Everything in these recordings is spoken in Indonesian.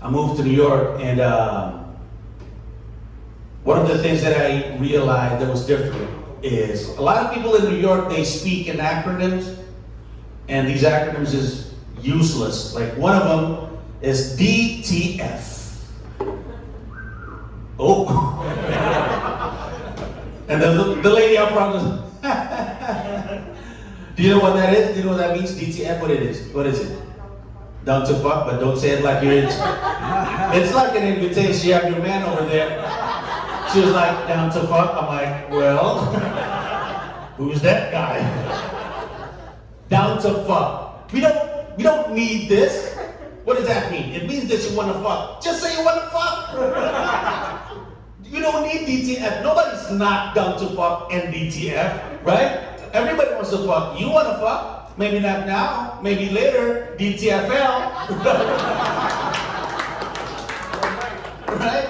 I moved to New York, and one of the things that I realized that was different is a lot of people in New York, they speak in acronyms, and these acronyms is useless. Like one of them is DTF. Oh. And the lady up front is, do you know what that is? Do you know what that means? DTF, what it is? What is it? Down to fuck, but don't say it like you're into. It's like an invitation. You have your man over there. She was like, down to fuck. I'm like, well, who's that guy? Down to fuck. We don't need this. What does that mean? It means that you want to fuck. Just say you want to fuck. You don't need DTF. Nobody's not down to fuck and DTF, right? Everybody wants to fuck. You want to fuck. Maybe not now, maybe later, DTFL. Right?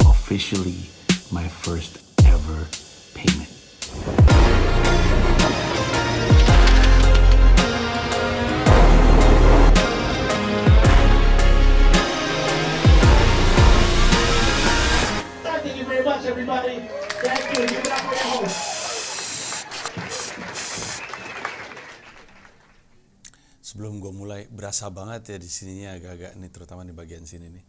Officially my first ever payment. Thank you very much, everybody. Thank you. Give it up for your host. Sebelum gue mulai, berasa banget ya di sininya agak-agak nih, terutama di bagian sini nih.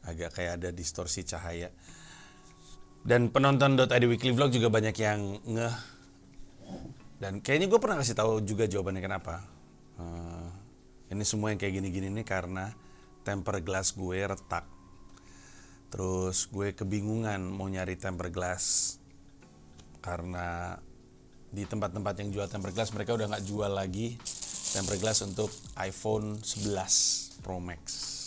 Agak kayak ada distorsi cahaya. Dan penonton .id Weekly Vlog juga banyak yang ngeh. Dan kayaknya gue pernah kasih tahu juga jawabannya kenapa. Ini semua yang kayak gini-gini nih karena tempered glass gue retak. Terus gue kebingungan mau nyari tempered glass. Karena di tempat-tempat yang jual tempered glass mereka udah gak jual lagi tempered glass untuk iPhone 11 Pro Max.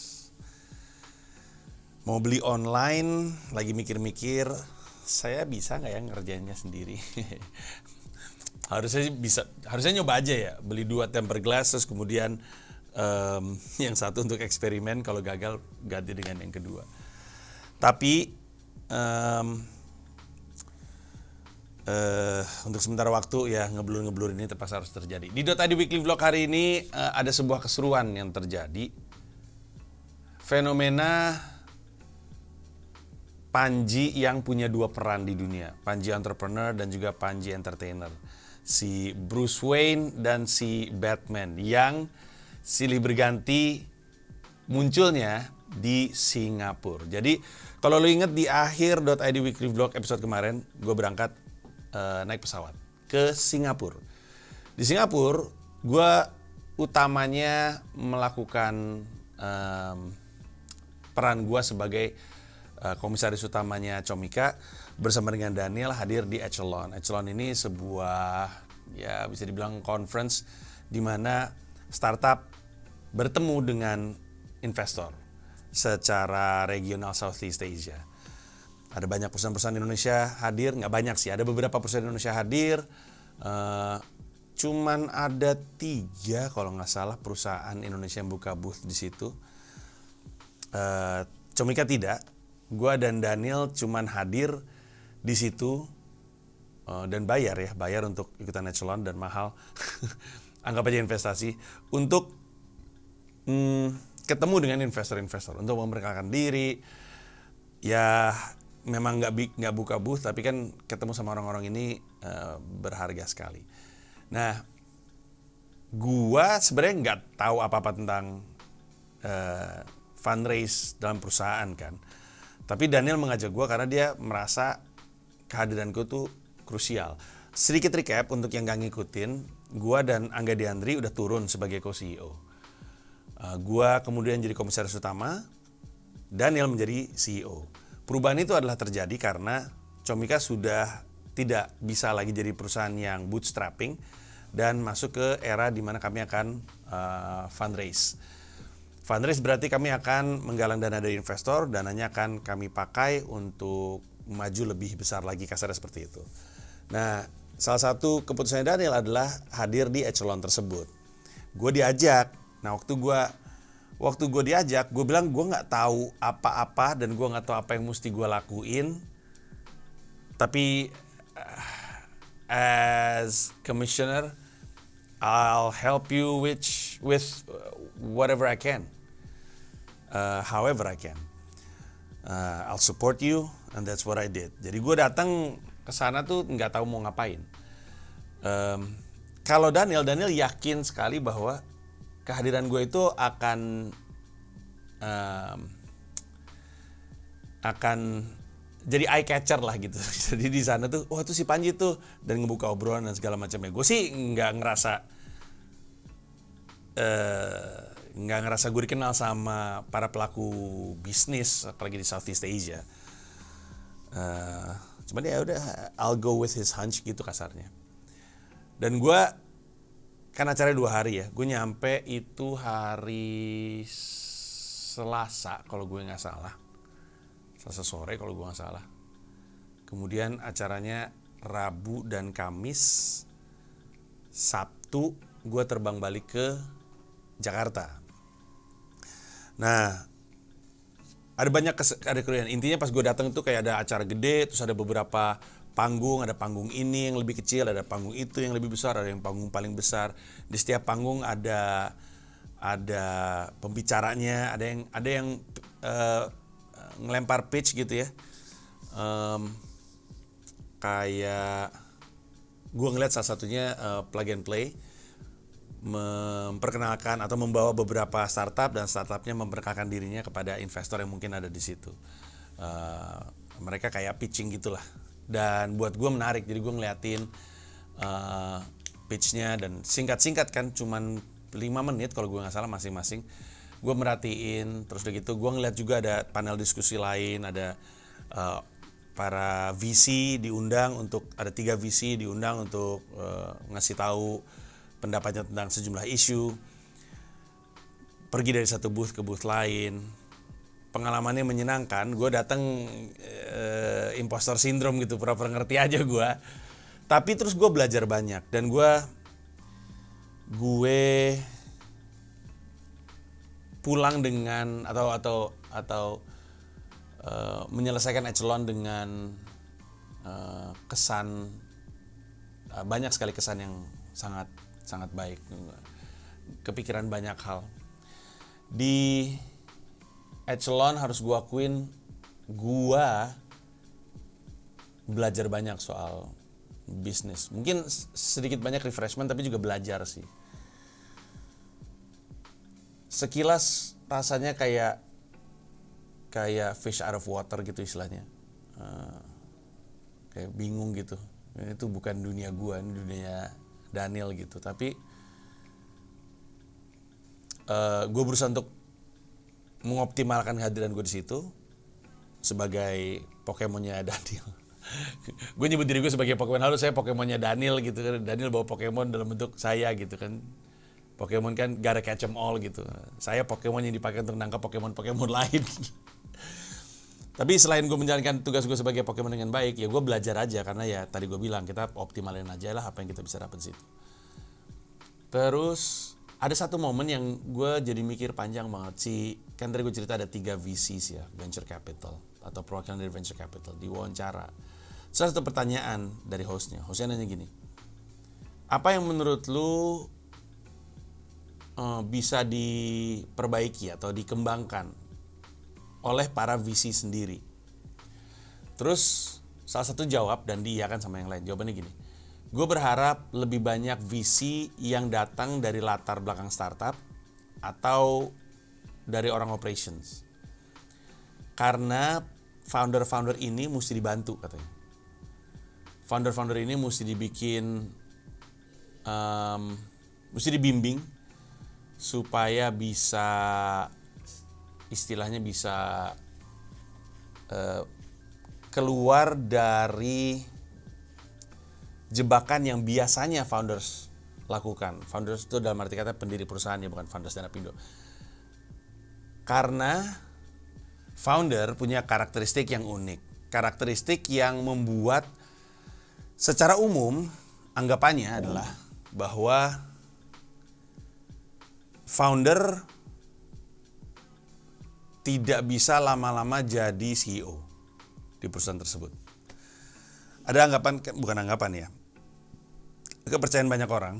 Mau beli online, lagi mikir-mikir, saya bisa nggak ya ngerjainnya sendiri? harusnya nyoba aja ya, beli 2 tempered glass, terus kemudian yang satu untuk eksperimen, kalau gagal ganti dengan yang kedua. Tapi untuk sementara waktu ya ngeblur ini terpaksa harus terjadi. Di .id Weekly Vlog hari ini ada sebuah keseruan yang terjadi. Fenomena Panji yang punya 2 peran di dunia, Panji entrepreneur dan juga Panji entertainer. Si Bruce Wayne dan si Batman yang silih berganti munculnya di Singapura. Jadi kalau lo inget di akhir .id Weekly Vlog episode kemarin, gue berangkat naik pesawat ke Singapura. Di Singapura, gue utamanya melakukan peran gue sebagai komisaris utamanya Comika bersama dengan Daniel hadir di Echelon. Echelon ini sebuah ya bisa dibilang conference di mana startup bertemu dengan investor secara regional Southeast Asia. Ada banyak perusahaan-perusahaan Indonesia hadir, nggak banyak sih, ada beberapa perusahaan Indonesia hadir. Cuman ada 3 kalau nggak salah perusahaan Indonesia yang buka booth di situ. Comika tidak. Gua dan Daniel cuman hadir di situ dan bayar untuk ikutan Echelon dan mahal. Anggap aja investasi untuk ketemu dengan investor-investor untuk memperkenalkan diri. Ya memang nggak buka booth tapi kan ketemu sama orang-orang ini berharga sekali. Nah, gua sebenarnya nggak tahu apa-apa tentang fundraise dalam perusahaan kan. Tapi Daniel mengajak gue karena dia merasa kehadiranku tuh krusial. Sedikit recap untuk yang gak ngikutin, gue dan Angga Diandri udah turun sebagai co-CEO. Gue kemudian jadi komisaris utama, Daniel menjadi CEO. Perubahan itu adalah terjadi karena Comika sudah tidak bisa lagi jadi perusahaan yang bootstrapping dan masuk ke era di mana kami akan fundraise. Fundraise berarti kami akan menggalang dana dari investor, dananya akan kami pakai untuk maju lebih besar lagi, kasarnya seperti itu. Nah, salah satu keputusan Daniel adalah hadir di Echelon tersebut. Gue diajak, nah waktu waktu gue diajak, gue bilang gue nggak tahu apa-apa dan gue nggak tahu apa yang mesti gue lakuin. Tapi as commissioner, I'll help you with whatever I can, however I can. I'll support you, and that's what I did. Jadi gue datang ke sana tuh nggak tahu mau ngapain. Kalau Daniel yakin sekali bahwa kehadiran gue itu akan jadi eye catcher lah gitu. Jadi di sana tuh, wah itu si Panji tuh, dan ngebuka obrolan dan segala macamnya. Gue sih nggak ngerasa gue dikenal sama para pelaku bisnis, apalagi di Southeast Asia. Cuman ya udah, I'll go with his hunch gitu kasarnya. Dan gue kan acaranya 2 hari ya, gue nyampe itu hari Selasa kalau gue nggak salah, Selasa sore kalau gue nggak salah. Kemudian acaranya Rabu dan Kamis. Sabtu gue terbang balik ke Jakarta. Nah, ada banyak kerugian. Intinya pas gue datang itu kayak ada acara gede, terus ada beberapa panggung, ada panggung ini yang lebih kecil, ada panggung itu yang lebih besar, ada yang panggung paling besar. Di setiap panggung ada pembicaranya, ada yang ngelempar pitch gitu ya. Kayak gue ngeliat salah satunya plug and play memperkenalkan atau membawa beberapa startup, dan startupnya memperkenalkan dirinya kepada investor yang mungkin ada di situ. Mereka kayak pitching gitulah. Dan buat gue menarik, jadi gue ngeliatin pitch-nya, dan singkat-singkat kan, cuman 5 menit kalau gue nggak salah masing-masing. Gue merhatiin, terus udah gitu gue ngeliat juga ada panel diskusi lain, ada para VC diundang untuk, ada 3 VC diundang untuk ngasih tahu pendapatnya tentang sejumlah isu. Pergi dari satu booth ke booth lain. Pengalamannya menyenangkan. Gue datang impostor syndrome gitu, pura-pura ngerti aja gue. Tapi terus gue belajar banyak, dan gue pulang dengan atau menyelesaikan Echelon dengan kesan, banyak sekali kesan yang sangat baik. Kepikiran banyak hal. Di Echelon harus gue akuin, gue belajar banyak soal bisnis. Mungkin sedikit banyak refreshment, tapi juga belajar sih. Sekilas rasanya kayak fish out of water gitu istilahnya. Kayak bingung gitu. Itu bukan dunia gue, ini dunia Daniel gitu. Tapi gue berusaha untuk mengoptimalkan kehadiran gue di situ sebagai Pokemonnya Daniel. Gue nyebut diri gue sebagai Pokemon, halo saya Pokemonnya Daniel gitu kan. Daniel bawa Pokemon dalam bentuk saya gitu kan. Pokemon kan gotta catch 'em all gitu. Saya Pokemon yang dipakai untuk nangkap Pokemon lain. Tapi selain gue menjalankan tugas gue sebagai Pokemon dengan baik, ya gue belajar aja, karena ya tadi gue bilang kita optimalin aja lah apa yang kita bisa dapat di situ. Terus ada satu momen yang gue jadi mikir panjang banget. Kan tadi gue cerita ada 3 VCs ya, venture capital atau perwakilan dari venture capital, di wawancara. Terus satu pertanyaan dari hostnya nanya gini, apa yang menurut lu bisa diperbaiki atau dikembangkan oleh para VC sendiri? Terus salah satu jawab, dan diiyakan sama yang lain. Jawabannya gini, gue berharap lebih banyak VC yang datang dari latar belakang startup atau dari orang operations. Karena founder-founder ini mesti dibantu katanya. Founder-founder ini mesti dibikin, mesti dibimbing supaya bisa, istilahnya bisa keluar dari jebakan yang biasanya founders lakukan. Founders itu dalam arti kata pendiri perusahaan ya, bukan founders Stand Up Indo. Karena founder punya karakteristik yang unik. Karakteristik yang membuat secara umum anggapannya adalah bahwa founder tidak bisa lama-lama jadi CEO di perusahaan tersebut. Ada anggapan, bukan anggapan ya, kepercayaan banyak orang,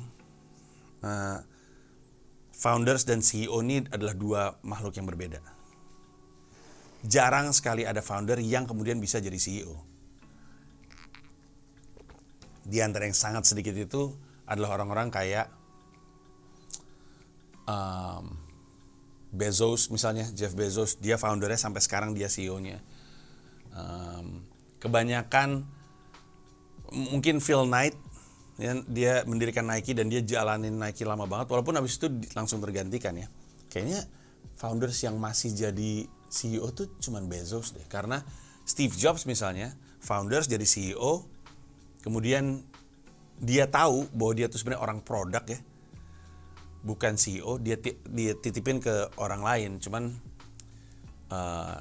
founders dan CEO ini adalah dua makhluk yang berbeda. Jarang sekali ada founder yang kemudian bisa jadi CEO. Di antara yang sangat sedikit itu adalah orang-orang kayak Bezos misalnya, Jeff Bezos, dia foundernya sampai sekarang dia CEO-nya. Kebanyakan mungkin Phil Knight, ya, dia mendirikan Nike dan dia jalanin Nike lama banget, walaupun habis itu langsung tergantikan ya. Kayaknya founders yang masih jadi CEO tuh cuman Bezos deh, karena Steve Jobs misalnya, founders jadi CEO, kemudian dia tahu bahwa dia tuh sebenarnya orang produk ya, bukan CEO, dia titipin ke orang lain, cuman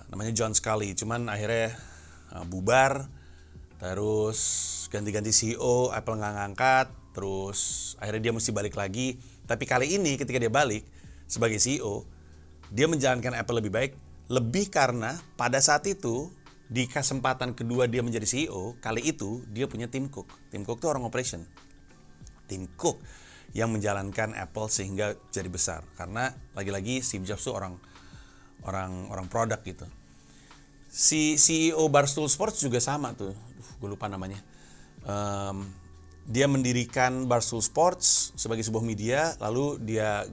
namanya John Scully, cuman akhirnya bubar, terus ganti-ganti CEO, Apple nggak ngangkat, terus akhirnya dia mesti balik lagi. Tapi kali ini ketika dia balik sebagai CEO, dia menjalankan Apple lebih baik, lebih karena pada saat itu di kesempatan kedua dia menjadi CEO, kali itu dia punya Tim Cook. Tim Cook itu orang operation. Tim Cook yang menjalankan Apple sehingga jadi besar, karena lagi-lagi Steve Jobs tuh orang produk gitu. Si CEO Barstool Sports juga sama tuh, gue lupa namanya. Dia mendirikan Barstool Sports sebagai sebuah media, lalu dia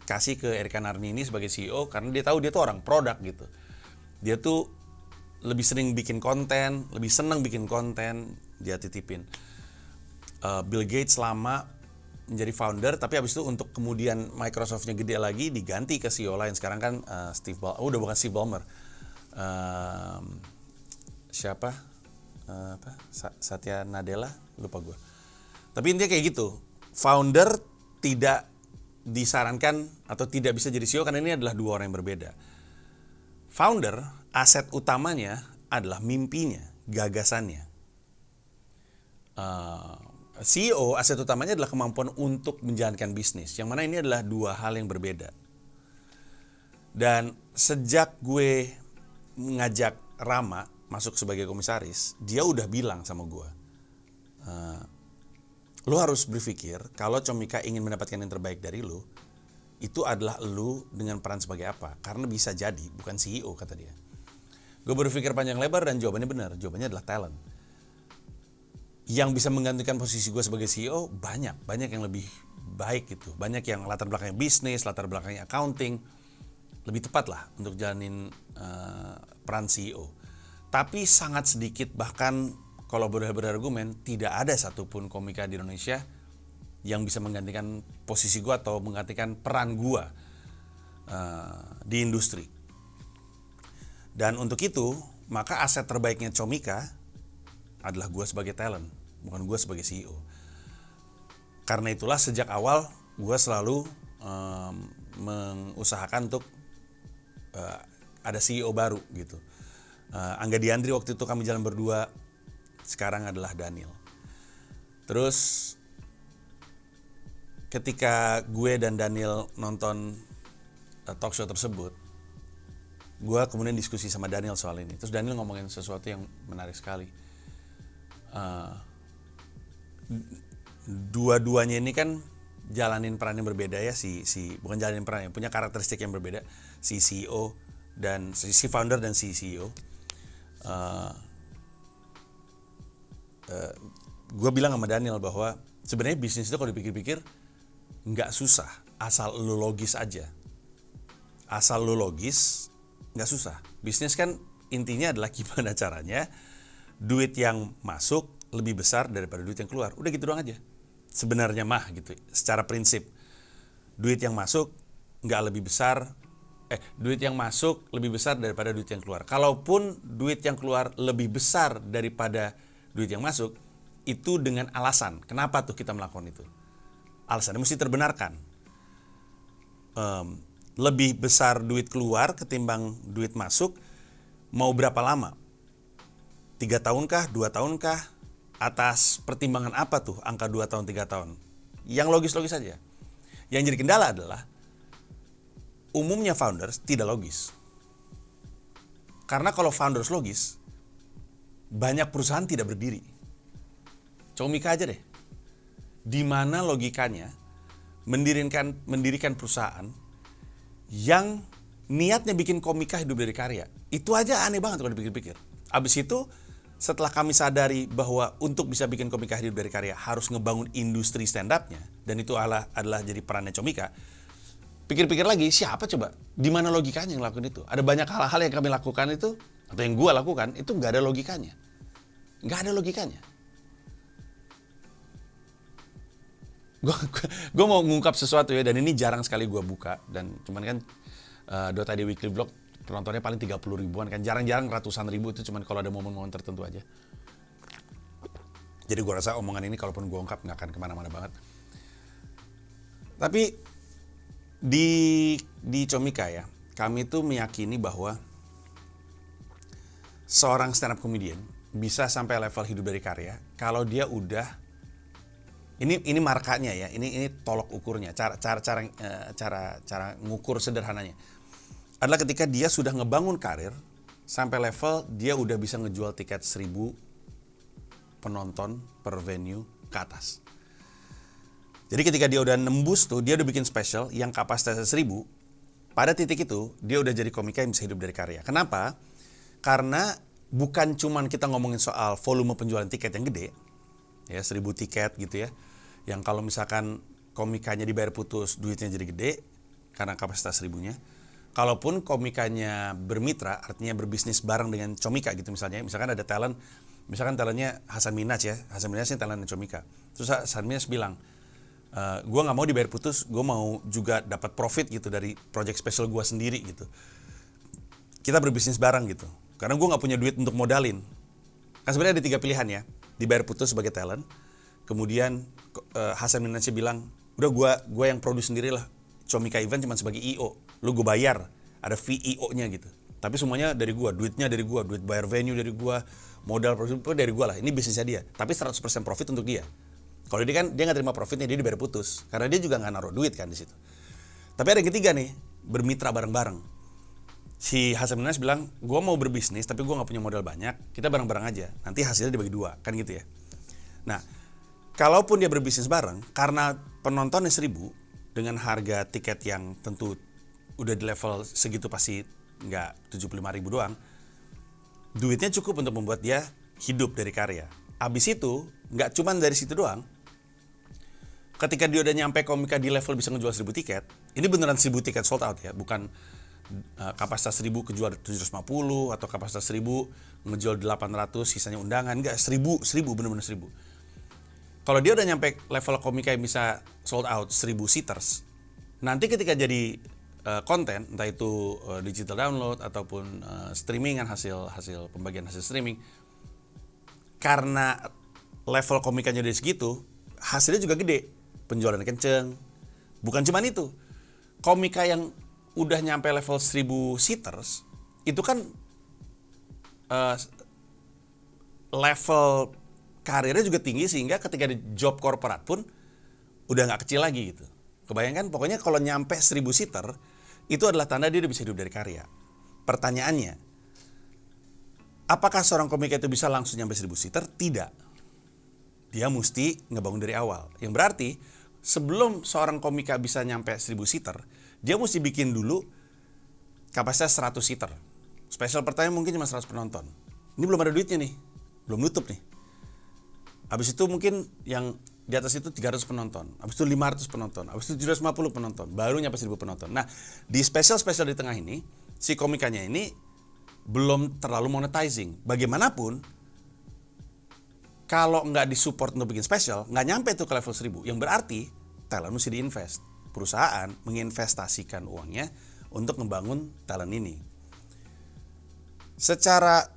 kasih ke Erika Narnini sebagai CEO karena dia tahu dia tuh orang produk gitu. Dia tuh lebih sering bikin konten, lebih senang bikin konten, dia titipin. Bill Gates lama menjadi founder, tapi habis itu untuk kemudian Microsoft-nya gede lagi diganti ke CEO lain. Sekarang kan udah bukan Steve Ballmer. Siapa? Satya Nadella, lupa gue. Tapi intinya kayak gitu. Founder tidak disarankan atau tidak bisa jadi CEO karena ini adalah dua orang yang berbeda. Founder, aset utamanya adalah mimpinya, gagasannya. CEO, aset utamanya adalah kemampuan untuk menjalankan bisnis, yang mana ini adalah dua hal yang berbeda. Dan sejak gue ngajak Rama masuk sebagai komisaris, dia udah bilang sama gue, lu harus berpikir kalau Comika ingin mendapatkan yang terbaik dari lu, itu adalah lu dengan peran sebagai apa, karena bisa jadi bukan CEO, kata dia. Gue berpikir panjang lebar dan jawabannya benar, jawabannya adalah talent. Yang bisa menggantikan posisi gue sebagai CEO banyak yang lebih baik gitu, banyak yang latar belakangnya bisnis, latar belakangnya accounting, lebih tepat lah untuk jalanin peran CEO. Tapi sangat sedikit, bahkan kalau berargumen tidak ada satupun komika di Indonesia yang bisa menggantikan posisi gue atau menggantikan peran gue di industri. Dan untuk itu maka aset terbaiknya Comika adalah gue sebagai talent, bukan gue sebagai CEO. Karena itulah sejak awal gue selalu mengusahakan untuk ada CEO baru gitu. Angga Diandri waktu itu kami jalan berdua, sekarang adalah Daniel. Terus ketika gue dan Daniel nonton talk show tersebut, gue kemudian diskusi sama Daniel soal ini. Terus Daniel ngomongin sesuatu yang menarik sekali. Dua-duanya ini kan jalanin peran yang berbeda ya, bukan jalanin peran, yang punya karakteristik yang berbeda, si CEO dan si founder dan si CEO. Gue bilang sama Daniel bahwa sebenarnya bisnis itu kalau dipikir-pikir nggak susah, asal lu logis aja. Asal lu logis, nggak susah. Bisnis kan intinya adalah gimana caranya duit yang masuk lebih besar daripada duit yang keluar. Udah gitu doang aja. Sebenarnya mah gitu, secara prinsip. Duit yang masuk nggak lebih besar, duit yang masuk lebih besar daripada duit yang keluar. Kalaupun duit yang keluar lebih besar daripada duit yang masuk, itu dengan alasan. Kenapa tuh kita melakukan itu? Alasannya mesti terbenarkan. Lebih besar duit keluar ketimbang duit masuk, mau berapa lama? 3 tahunkah? 2 tahunkah? Atas pertimbangan apa tuh angka 2 tahun, 3 tahun? Yang logis-logis saja. Yang jadi kendala adalah umumnya founders tidak logis. Karena kalau founders logis, banyak perusahaan tidak berdiri. Comika aja deh. Di mana logikanya mendirikan perusahaan yang niatnya bikin komika hidup dari karya. Itu aja aneh banget kalau dipikir-pikir. Abis itu setelah kami sadari bahwa untuk bisa bikin komika hidup dari karya harus ngebangun industri stand up-nya, dan itu adalah jadi perannya Comika. Pikir-pikir lagi, siapa coba? Di mana logikanya yang lakukan itu? Ada banyak hal-hal yang kami lakukan itu, atau yang gue lakukan, itu nggak ada logikanya. Nggak ada logikanya. Gue mau ngungkap sesuatu ya, dan ini jarang sekali gue buka, dan cuman kan Dota di Weekly Vlog penontonnya paling 30 ribuan kan, jarang-jarang ratusan ribu, itu cuman kalau ada momen-momen tertentu aja. Jadi gue rasa omongan ini kalaupun gue ungkap nggak akan kemana-mana banget. Tapi di Comika ya, kami tuh meyakini bahwa seorang stand up comedian bisa sampai level hidup dari karya kalau dia udah, ini markanya ya, ini tolok ukurnya, cara ngukur sederhananya adalah ketika dia sudah ngebangun karir sampai level dia udah bisa ngejual tiket 1.000 penonton per venue ke atas. Jadi ketika dia udah nembus tuh, dia udah bikin special yang kapasitasnya 1.000, pada titik itu dia udah jadi komika yang bisa hidup dari karya. Kenapa? Karena bukan cuman kita ngomongin soal volume penjualan tiket yang gede, ya 1.000 tiket gitu ya, yang kalau misalkan komikanya dibayar putus duitnya jadi gede karena kapasitas 1.000-nya. Kalaupun komikanya bermitra, artinya berbisnis bareng dengan Comika gitu misalnya. Misalkan ada talent, misalkan talentnya Hasan Minhaj ya. Hasan Minhaj ini talentnya Comika. Terus Hasan Minhaj bilang, gue gak mau dibayar putus, gue mau juga dapat profit gitu dari project special gue sendiri gitu. Kita berbisnis bareng gitu. Karena gue gak punya duit untuk modalin. Kan sebenarnya ada 3 pilihan ya. Dibayar putus sebagai talent. Kemudian Hasan Minhaj bilang, udah gue yang produce sendiri lah. Comika Event cuma sebagai IO. Lu gue bayar, ada fee IO-nya gitu. Tapi semuanya dari gue, duitnya dari gue, duit bayar venue dari gue, modal produksi dari gue lah. Ini bisnisnya dia, tapi 100% profit untuk dia. Kalau dia kan, dia nggak terima profitnya, dia dibayar putus. Karena dia juga nggak naruh duit kan di situ. Tapi ada yang ketiga nih, bermitra bareng-bareng. Si Hasan Minhaj bilang, gue mau berbisnis tapi gue nggak punya modal banyak, kita bareng-bareng aja. Nanti hasilnya dibagi 2, kan gitu ya. Nah, kalaupun dia berbisnis bareng, karena penontonnya 1.000, dengan harga tiket yang tentu udah di level segitu pasti nggak 75.000 doang, duitnya cukup untuk membuat dia hidup dari karya. Abis itu nggak cuman dari situ doang, ketika dia udah nyampe komika di level bisa ngejual 1.000 tiket, ini beneran 1.000 tiket sold out ya, bukan kapasitas 1.000 kejual 750 atau kapasitas 1.000 ngejual 800 sisanya undangan, enggak, 1.000 bener-bener 1.000. Kalau dia udah nyampe level komika yang bisa sold out 1.000 seaters, nanti ketika jadi konten, entah itu digital download ataupun streamingan, hasil pembagian hasil streaming, karena level komikanya udah segitu, hasilnya juga gede, penjualannya kenceng. Bukan cuma itu, komika yang udah nyampe level 1.000 seaters itu kan level karirnya juga tinggi, sehingga ketika di job korporat pun udah nggak kecil lagi gitu. Kebayangkan, pokoknya kalau nyampe 1.000 seater itu adalah tanda dia udah bisa hidup dari karya. Pertanyaannya, apakah seorang komika itu bisa langsung nyampe 1.000 seater? Tidak. Dia mesti ngebangun dari awal. Yang berarti sebelum seorang komika bisa nyampe 1.000 seater, dia mesti bikin dulu kapasitas 100 seater. Special pertama mungkin cuma 100 penonton. Ini belum ada duitnya nih, belum nutup nih. Habis itu mungkin yang di atas itu 300 penonton, habis itu 500 penonton, habis itu 750 penonton, baru nyampe 1.000 penonton. Nah, di special di tengah ini, si komikanya ini belum terlalu monetizing. Bagaimanapun, kalau nggak disupport untuk bikin special, nggak nyampe tuh ke level 1.000. Yang berarti, talent mesti diinvest. Perusahaan menginvestasikan uangnya untuk membangun talent ini. Secara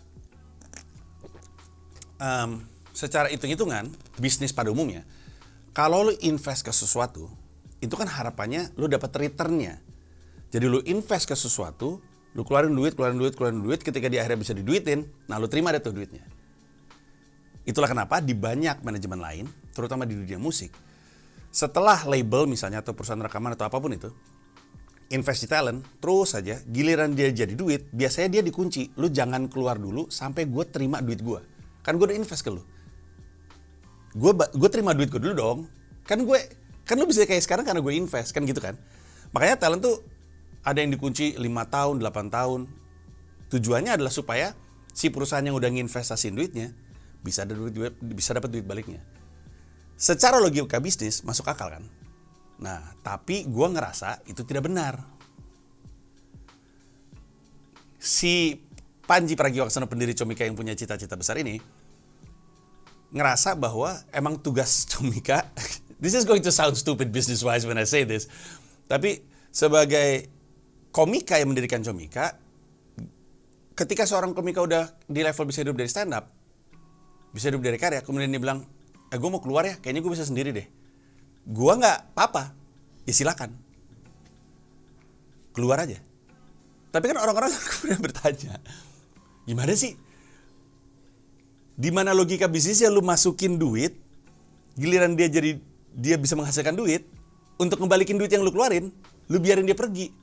hitung-hitungan, bisnis pada umumnya, kalau lu invest ke sesuatu, itu kan harapannya lu dapat returnnya. Jadi lu invest ke sesuatu, lu keluarin duit, ketika di akhirnya bisa diduitin, nah lu terima deh tuh duitnya. Itulah kenapa di banyak manajemen lain, terutama di dunia musik, setelah label misalnya atau perusahaan rekaman atau apapun itu invest di talent, terus aja, giliran dia jadi duit, biasanya dia dikunci. Lu jangan keluar dulu sampai gue terima duit gue. Kan gue udah invest ke lu. Gue terima duit gue dulu dong. Kan lu bisa kayak sekarang karena gue invest, kan gitu kan. Makanya talent tuh ada yang dikunci 5 tahun, 8 tahun. Tujuannya adalah supaya si perusahaan yang udah nginvestasiin duitnya bisa dapat duit baliknya. Secara logika bisnis masuk akal kan. Nah, tapi gue ngerasa itu tidak benar. Si Panji Pragiwaksono, pendiri Comika yang punya cita-cita besar ini, ngerasa bahwa emang tugas Comika, this is going to sound stupid business-wise when I say this, tapi sebagai komika yang mendirikan Comika, ketika seorang komika udah di level bisa hidup dari stand up, bisa hidup dari karya, kemudian dia bilang, gue mau keluar ya, kayaknya gue bisa sendiri deh. Gua nggak apa-apa, ya silakan, keluar aja. Tapi kan orang-orang kemudian bertanya, gimana sih? Di mana logika bisnisnya lu masukin duit, giliran dia bisa menghasilkan duit, untuk ngembalikin duit yang lu keluarin, lu biarin dia pergi.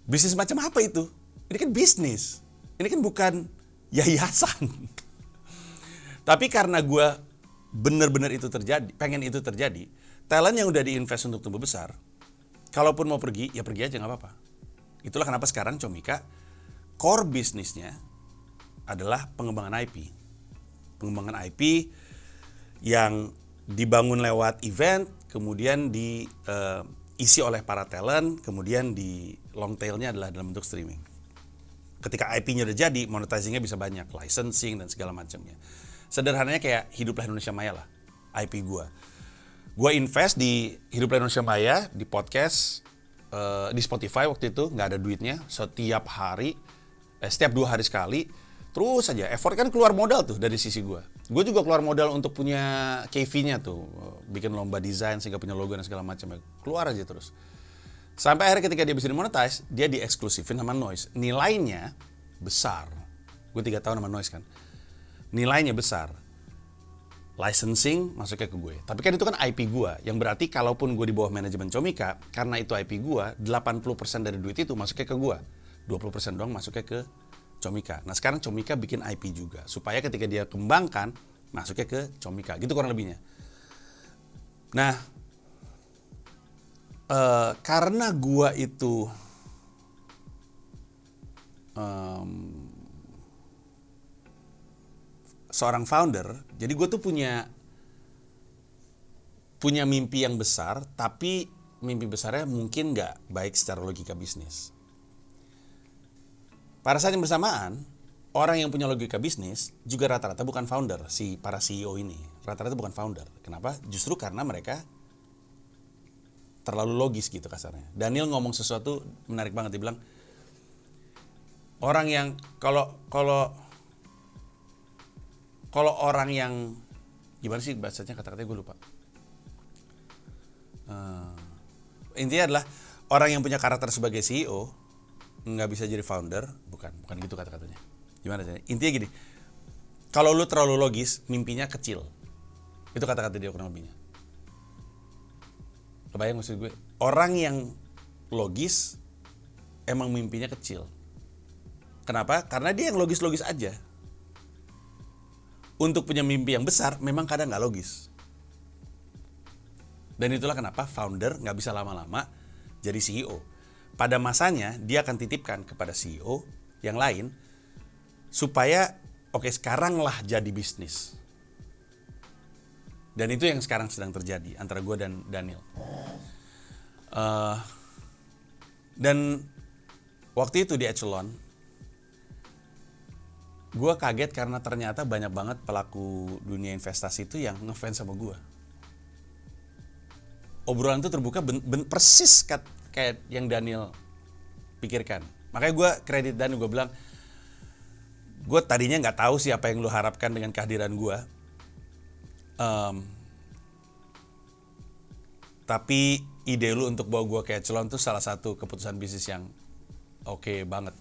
Bisnis macam apa itu? Ini kan bisnis, ini kan bukan yayasan. Tapi karena gue benar-benar itu terjadi, pengen itu terjadi, talent yang udah diinvest untuk tumbuh besar, kalaupun mau pergi, ya pergi aja, nggak apa-apa. Itulah kenapa sekarang Comika core bisnisnya adalah pengembangan IP. Pengembangan IP yang dibangun lewat event, kemudian diisi oleh para talent, kemudian di long tail-nya adalah dalam bentuk streaming. Ketika IP-nya udah jadi, monetizing-nya bisa banyak, licensing dan segala macamnya. Sederhananya kayak Hiduplah Indonesia Maya lah, IP gua. Gua invest di Hiduplah Indonesia Maya, di podcast, di Spotify waktu itu, nggak ada duitnya, setiap 2 hari sekali, terus aja, effort kan keluar modal tuh dari sisi gua. Gua juga keluar modal untuk punya KV-nya tuh, bikin lomba desain sehingga punya logo dan segala macam, keluar aja terus. Sampai akhirnya ketika dia bisa dimonetize, dia dieksklusifin sama Noise. Nilainya besar. Gue 3 tahun sama Noise kan. Nilainya besar. Licensing masuknya ke gue. Tapi kan itu kan IP gue. Yang berarti kalaupun gue di bawah manajemen Comika, karena itu IP gue, 80% dari duit itu masuknya ke gue. 20% doang masuknya ke Comika. Nah sekarang Comika bikin IP juga. Supaya ketika dia kembangkan, masuknya ke Comika. Gitu kurang lebihnya. Nah, karena gue itu seorang founder, jadi gue tuh punya mimpi yang besar, tapi mimpi besarnya mungkin nggak baik secara logika bisnis. Pada saat yang bersamaan, orang yang punya logika bisnis juga rata-rata bukan founder, para CEO ini. Rata-rata bukan founder. Kenapa? Justru karena mereka terlalu logis gitu kasarnya. Daniel ngomong sesuatu menarik banget, dia bilang, orang yang kalau orang yang gimana sih bahasanya, kata-katanya gue lupa. Intinya adalah orang yang punya karakter sebagai CEO nggak bisa jadi founder, bukan gitu kata-katanya. Gimana sih? Intinya gini, kalau lu terlalu logis, mimpinya kecil. Itu kata-kata dia kurang lebihnya. Kebayang maksud gue? Orang yang logis emang mimpinya kecil. Kenapa? Karena dia yang logis-logis aja. Untuk punya mimpi yang besar, memang kadang nggak logis. Dan itulah kenapa founder nggak bisa lama-lama jadi CEO. Pada masanya, dia akan titipkan kepada CEO yang lain, supaya, oke, sekaranglah jadi bisnis. Dan itu yang sekarang sedang terjadi antara gue dan Daniel. Dan waktu itu di Echelon, gue kaget karena ternyata banyak banget pelaku dunia investasi itu yang ngefans sama gue. Obrolan itu terbuka persis kayak yang Daniel pikirkan. Makanya gue kredit Daniel, gue bilang, gue tadinya nggak tahu sih apa yang lu harapkan dengan kehadiran gue. Tapi ide lu untuk bawa gue ke Echelon itu salah satu keputusan bisnis yang oke banget.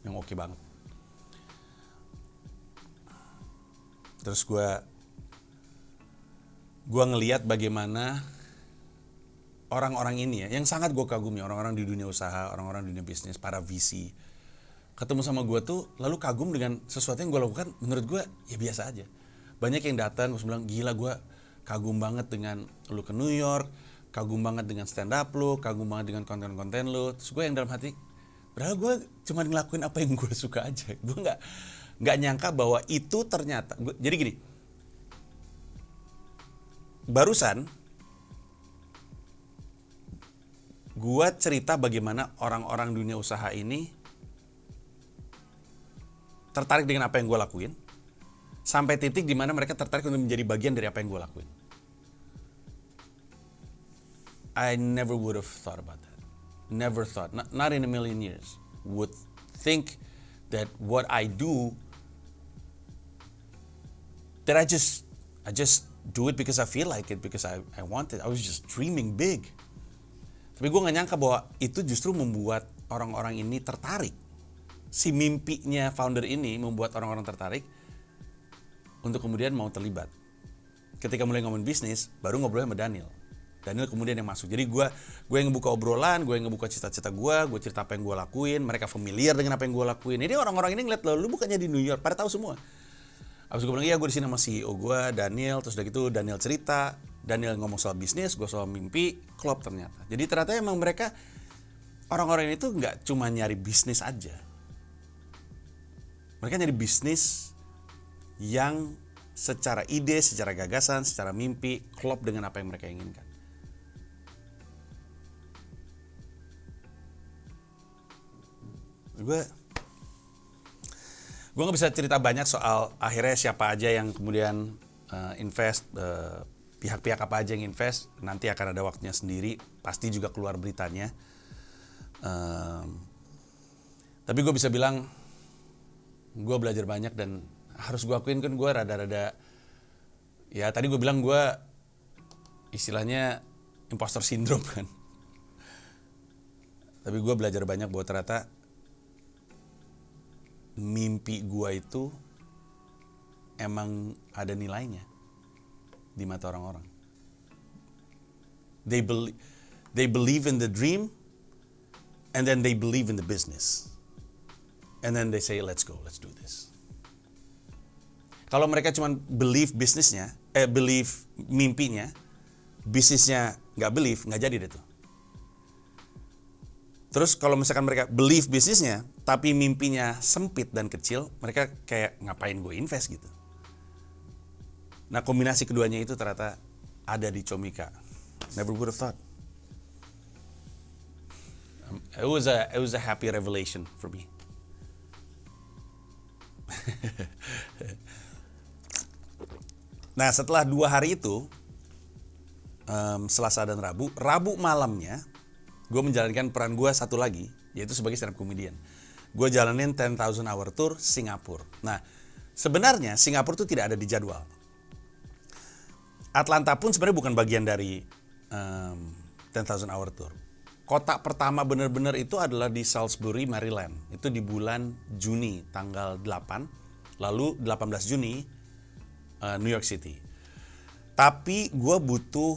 Yang oke banget. Terus gue ngelihat bagaimana orang-orang ini ya, yang sangat gue kagumi, orang-orang di dunia usaha, orang-orang di dunia bisnis, para VC, ketemu sama gue tuh lalu kagum dengan sesuatu yang gue lakukan, menurut gue ya biasa aja. Banyak yang datang terus bilang, gila gue kagum banget dengan lu ke New York, kagum banget dengan stand up lu, kagum banget dengan konten-konten lu. Terus gue yang dalam hati, padahal gue cuma ngelakuin apa yang gue suka aja. Gue nggak nyangka bahwa itu ternyata, jadi gini, barusan gue cerita bagaimana orang-orang dunia usaha ini tertarik dengan apa yang gue lakuin, sampai titik di mana mereka tertarik untuk menjadi bagian dari apa yang gue lakuin. I never would have thought about that. Never thought, not in a million years, would think that what I do, that I just do it because I feel like it, because I want it. I was just dreaming big. Tapi gue gak nyangka bahwa itu justru membuat orang-orang ini tertarik. Si mimpinya founder ini membuat orang-orang tertarik untuk kemudian mau terlibat. Ketika mulai ngomongin bisnis, baru ngobrol sama Daniel. Daniel kemudian yang masuk. Jadi gue yang ngebuka obrolan, gue yang ngebuka cita-cita gue cerita apa yang gue lakuin, mereka familiar dengan apa yang gue lakuin. Jadi orang-orang ini ngeliat, lu bukannya di New York, pada tahu semua. Abis gue bilang, iya gue di sini sama CEO gue, Daniel. Terus udah gitu Daniel cerita, Daniel ngomong soal bisnis, gue soal mimpi, klop ternyata. Jadi ternyata emang mereka, orang-orang ini tuh gak cuma nyari bisnis aja. Mereka nyari bisnis yang secara ide, secara gagasan, secara mimpi, klop dengan apa yang mereka inginkan. Gue gak bisa cerita banyak soal akhirnya siapa aja yang kemudian invest, pihak-pihak apa aja yang invest, nanti akan ada waktunya sendiri, pasti juga keluar beritanya. Tapi gue bisa bilang, gue belajar banyak dan harus gue akuin kan gue rada-rada, ya tadi gue bilang gue istilahnya imposter syndrome kan. Tapi gue belajar banyak bahwa ternyata mimpi gue itu emang ada nilainya di mata orang-orang. They believe in the dream, and then they believe in the business, and then they say let's go, let's do this. Kalau mereka cuma believe bisnisnya, believe mimpinya, bisnisnya nggak believe, nggak jadi deh tuh. Terus kalau misalkan mereka believe bisnisnya, tapi mimpinya sempit dan kecil, mereka kayak ngapain gue invest gitu. Nah kombinasi keduanya itu ternyata ada di Comika. Never would have thought. It was a happy revelation for me. Nah setelah 2 hari itu, Selasa dan Rabu malamnya, gue menjalankan peran gue satu lagi, yaitu sebagai stand up comedian. Gue jalanin 10,000 hour tour Singapura. Nah, sebenarnya Singapura itu tidak ada di jadwal. Atlanta pun sebenarnya bukan bagian dari 10,000 hour tour. Kota pertama benar-benar itu adalah di Salisbury, Maryland. Itu di bulan Juni, tanggal 8. Lalu 18 Juni, New York City. Tapi gue butuh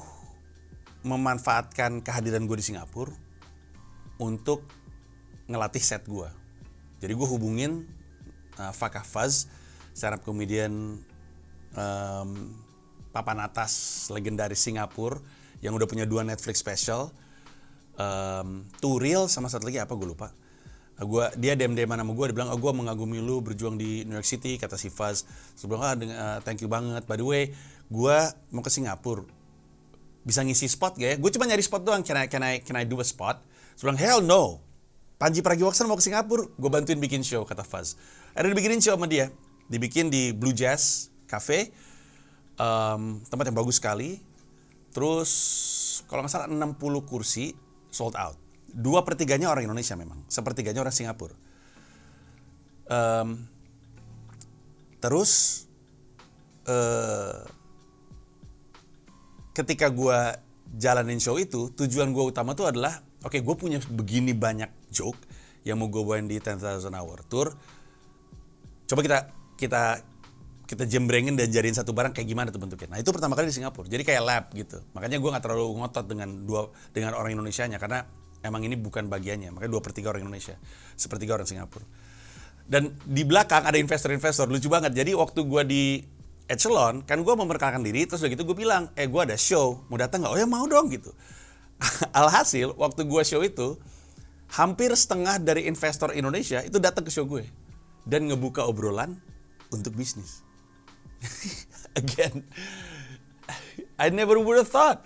memanfaatkan kehadiran gue di Singapura untuk ngelatih set gue. Jadi gue hubungin Fakah Faz, stand up comedian papan atas legendaris Singapura yang udah punya 2 Netflix special, Turil sama satu lagi apa gue lupa. Dia DM-an sama gue, dia bilang, gue mengagumi lu berjuang di New York City, kata si Faz. Sebelum thank you banget. By the way, gue mau ke Singapura, bisa ngisi spot gak ya? Gue cuma nyari spot doang, can I do a spot? Sebelum hell no, Panji Pragiwaksono mau ke Singapura, gue bantuin bikin show, kata Faz. Akhirnya dibikinin show sama dia, dibikin di Blue Jazz Cafe, tempat yang bagus sekali. Terus kalau nggak salah 60 kursi sold out. 2/3-nya orang Indonesia memang, 1/3-nya orang Singapura. Terus ketika gue jalanin show itu, tujuan gue utama tuh adalah, oke, gue punya begini banyak joke yang mau gue bawain di 10,000 hour tour. Coba kita kita jembrengin dan jadiin satu barang kayak gimana tuh bentuknya. Nah itu pertama kali di Singapura, jadi kayak lab gitu. Makanya gue nggak terlalu ngotot dengan orang Indonesianya karena emang ini bukan bagiannya. Makanya 2/3 orang Indonesia, 1/3 orang Singapura. Dan di belakang ada investor-investor, lucu banget. Jadi waktu gue di Echelon, kan gue memperkenalkan diri, terus udah gitu gue bilang, gue ada show, mau datang nggak? Oh ya mau dong gitu. Alhasil waktu gue show itu, hampir setengah dari investor Indonesia itu datang ke show gue dan ngebuka obrolan untuk bisnis. Again, I never would have thought.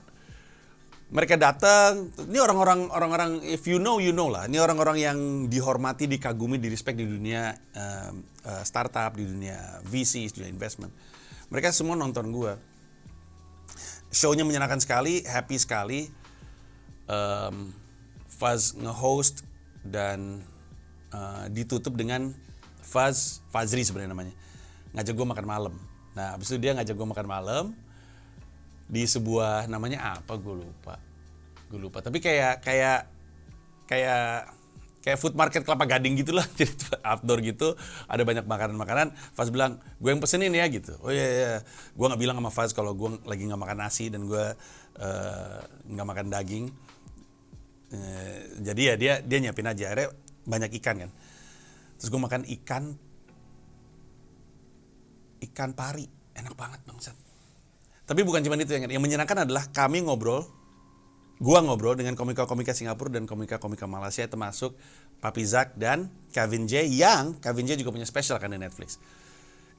Mereka datang, ini orang-orang if you know lah. Ini orang-orang yang dihormati, dikagumi, direspek di dunia startup, di dunia VC, di dunia investment. Mereka semua nonton gue. Show-nya menyenangkan sekali, happy sekali. Faz nge-host dan ditutup dengan Fazri sebenarnya namanya. Ngajak gue makan malam. Nah, abis itu dia ngajak gue makan malam di sebuah namanya apa gue lupa. Tapi kayak food market Kelapa Gading gitulah, jadi outdoor gitu, ada banyak makanan-makanan. Faz bilang, gue yang pesenin ya gitu. Oh iya. Gue nggak bilang sama Faz kalau gue lagi nggak makan nasi dan gue nggak makan daging. Jadi ya dia nyiapin aja. Akhirnya banyak ikan kan. Terus gue makan ikan pari, enak banget bangsat. Tapi bukan cuma itu yang menyenangkan adalah gua ngobrol dengan komika-komika Singapura dan komika-komika Malaysia, termasuk Papi Zak dan Kevin J, yang Kevin J juga punya special kan di Netflix.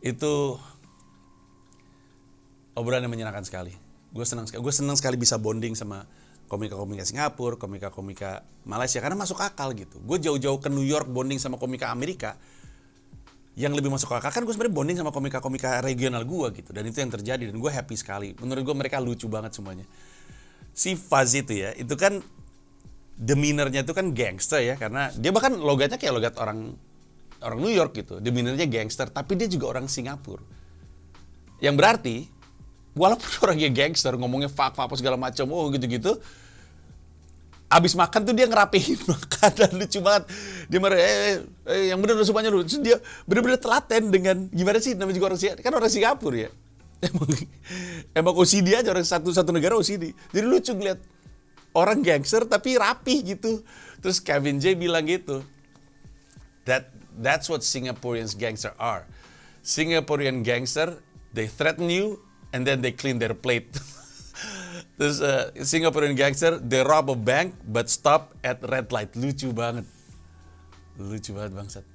Itu obrolan yang menyenangkan sekali. Gue senang sekali bisa bonding sama komika-komika Singapura, komika-komika Malaysia, karena masuk akal gitu. Gue jauh-jauh ke New York bonding sama komika Amerika, yang lebih masuk akal kan gue sebenarnya bonding sama komika-komika regional gue gitu. Dan itu yang terjadi dan gue happy sekali. Menurut gue mereka lucu banget semuanya. Si Faz itu ya, itu kan demeanornya itu kan gangster ya, karena dia bahkan logatnya kayak logat orang New York gitu. Demeanornya gangster, tapi dia juga orang Singapura. Yang berarti walaupun orangnya gangster, ngomongnya fuck apa segala macam, gitu-gitu, abis makan tuh dia ngerapihin makanan, lucu banget. Dia marah, yang bener semuanya lu. Terus dia bener-bener telaten dengan, gimana sih, namanya juga orang Singapura, kan orang Singapura ya. Emang OCD aja, orang satu negara OCD. Jadi lucu ngeliat orang gangster tapi rapi gitu. Terus Kevin J bilang gitu, that's what Singaporeans gangster are. Singaporean gangster, they threaten you and then they clean their plate. Terus Singaporean gangster, they rob a bank but stop at red light. Lucu banget bangsat.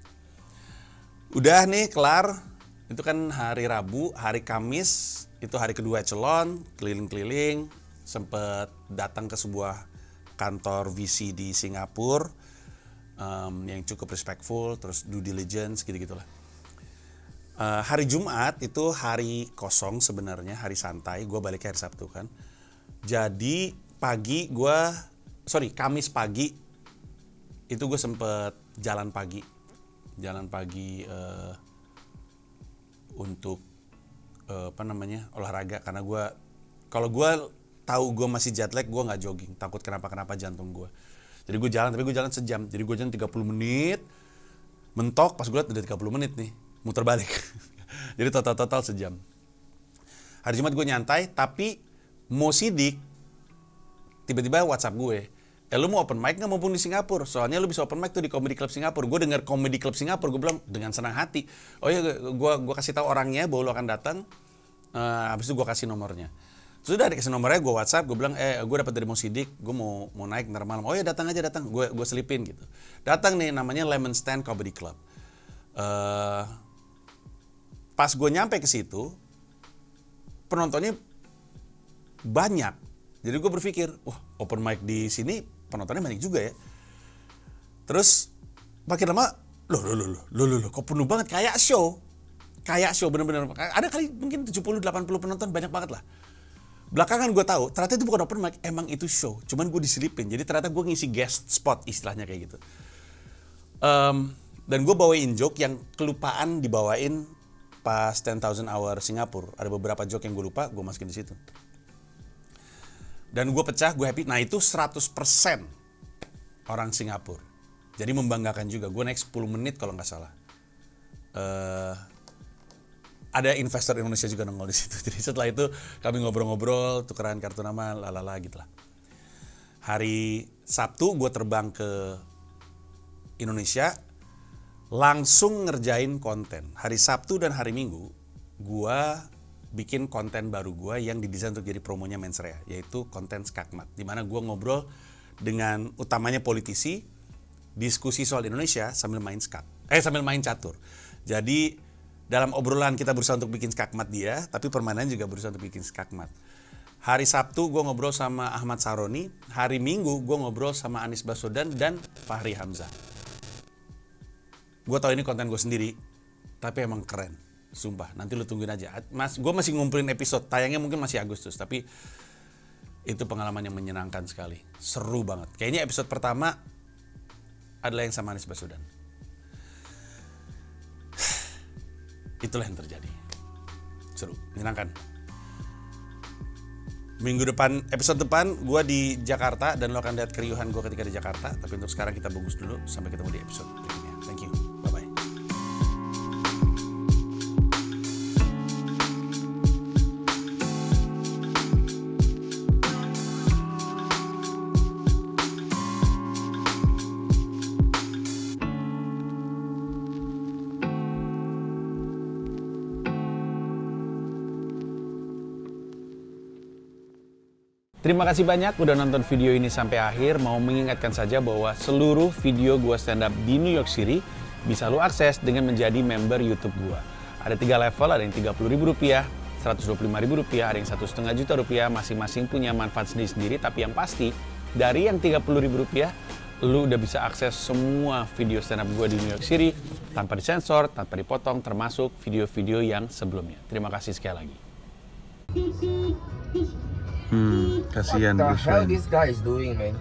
Udah nih kelar. Itu kan hari Rabu, hari Kamis itu hari kedua Echelon, keliling-keliling, sempet datang ke sebuah kantor VC di Singapura yang cukup respectful, terus due diligence gitu-gitulah. Hari Jumat itu hari kosong sebenarnya, hari santai, gue balik hari Sabtu kan. Jadi Kamis pagi itu gue sempet jalan pagi untuk olahraga, karena kalau gue tahu gue masih jet lag, gue nggak jogging, takut kenapa jantung gue. Jadi gue jalan sejam, jadi gue jalan 30 menit, mentok pas gue liat udah 30 menit nih, muter balik. Jadi total sejam. Hari Jumat gue nyantai, tapi Mo Sidik tiba-tiba WhatsApp gue, lu mau open mic nggak mumpung di Singapura? Soalnya lu bisa open mic tuh di Comedy Club Singapura. Gue denger Comedy Club Singapura, gue bilang dengan senang hati. Oh iya, gue kasih tahu orangnya bahwa lu akan datang. Habis itu gue kasih nomornya. Sudah dikasih nomornya, gue WhatsApp, gue bilang, gue dapat dari Mo Sidik, gue mau naik ntar malam. Oh iya datang aja, gue selipin gitu. Datang nih, namanya Lemon Stand Comedy Club. Pas gue nyampe ke situ, penontonnya banyak. Jadi gue berpikir, wah open mic di sini penontonnya banyak juga ya. Terus makin lama, loh, kok penuh banget, kayak show bener-bener. Ada kali mungkin 70-80 penonton, banyak banget lah. Belakangan gue tahu, ternyata itu bukan open mic, emang itu show. Cuman gue diselipin, jadi ternyata gue ngisi guest spot istilahnya kayak gitu. Dan gue bawain joke yang kelupaan dibawain pas 10,000 Hour Singapura. Ada beberapa joke yang gue lupa, gue masukin di situ. Dan gue pecah, gue happy. Nah itu 100% orang Singapura. Jadi membanggakan juga. Gue naik 10 menit kalau nggak salah. ada investor Indonesia juga nongol di situ. Jadi setelah itu kami ngobrol-ngobrol, tukeran kartu nama, lalala gitu lah. Hari Sabtu gue terbang ke Indonesia, langsung ngerjain konten. Hari Sabtu dan hari Minggu, gue bikin konten baru gue yang didesain untuk jadi promonya Mensrea, yaitu konten Skakmat. Dimana gue ngobrol dengan utamanya politisi, diskusi soal Indonesia sambil main catur. Jadi dalam obrolan kita berusaha untuk bikin Skakmat dia, tapi permainan juga berusaha untuk bikin Skakmat. Hari Sabtu gue ngobrol sama Ahmad Saroni, hari Minggu gue ngobrol sama Anies Baswedan dan Fahri Hamzah. Gue tau ini konten gue sendiri, tapi emang keren, sumpah. Nanti lu tungguin aja. Gue masih ngumpulin episode, tayangnya mungkin masih Agustus, tapi itu pengalaman yang menyenangkan sekali, seru banget. Kayaknya episode pertama adalah yang sama Anies Baswedan. Itulah yang terjadi. Seru, menyenangkan. Minggu depan, episode depan, gue di Jakarta dan lo akan lihat keriuhan gue ketika di Jakarta. Tapi untuk sekarang kita bagus dulu, sampai ketemu di episode berikutnya. Thank you, bye-bye. Terima kasih banyak udah nonton video ini sampai akhir. Mau mengingatkan saja bahwa seluruh video gua stand up di New York City bisa lu akses dengan menjadi member YouTube gua. Ada 3 level, ada yang Rp30.000, Rp125.000, ada yang Rp1,5 juta, masing-masing punya manfaat sendiri-sendiri. Tapi yang pasti, dari yang Rp30.000, lu udah bisa akses semua video stand up gua di New York City tanpa disensor, tanpa dipotong, termasuk video-video yang sebelumnya. Terima kasih sekali lagi. Kasihan What the Bruce hell Wayne. this guy is doing, man?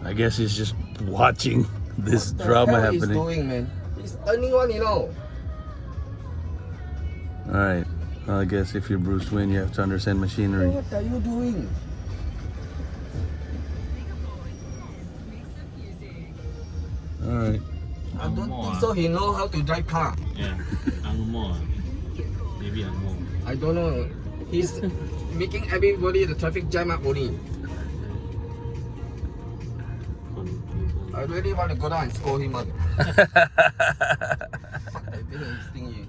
I guess he's just watching this What the drama hell he's happening. doing, man? He's earning one, you know. Alright, I guess if you're Bruce Wayne, you have to understand machinery. What are you doing? Alright. I don't think so. He know how to drive car. Yeah, Angmo. Maybe Angmo. I don't know. He's making everybody the traffic jam up only. I really want to go down and scold him up. Fuck, I think he's stinging you.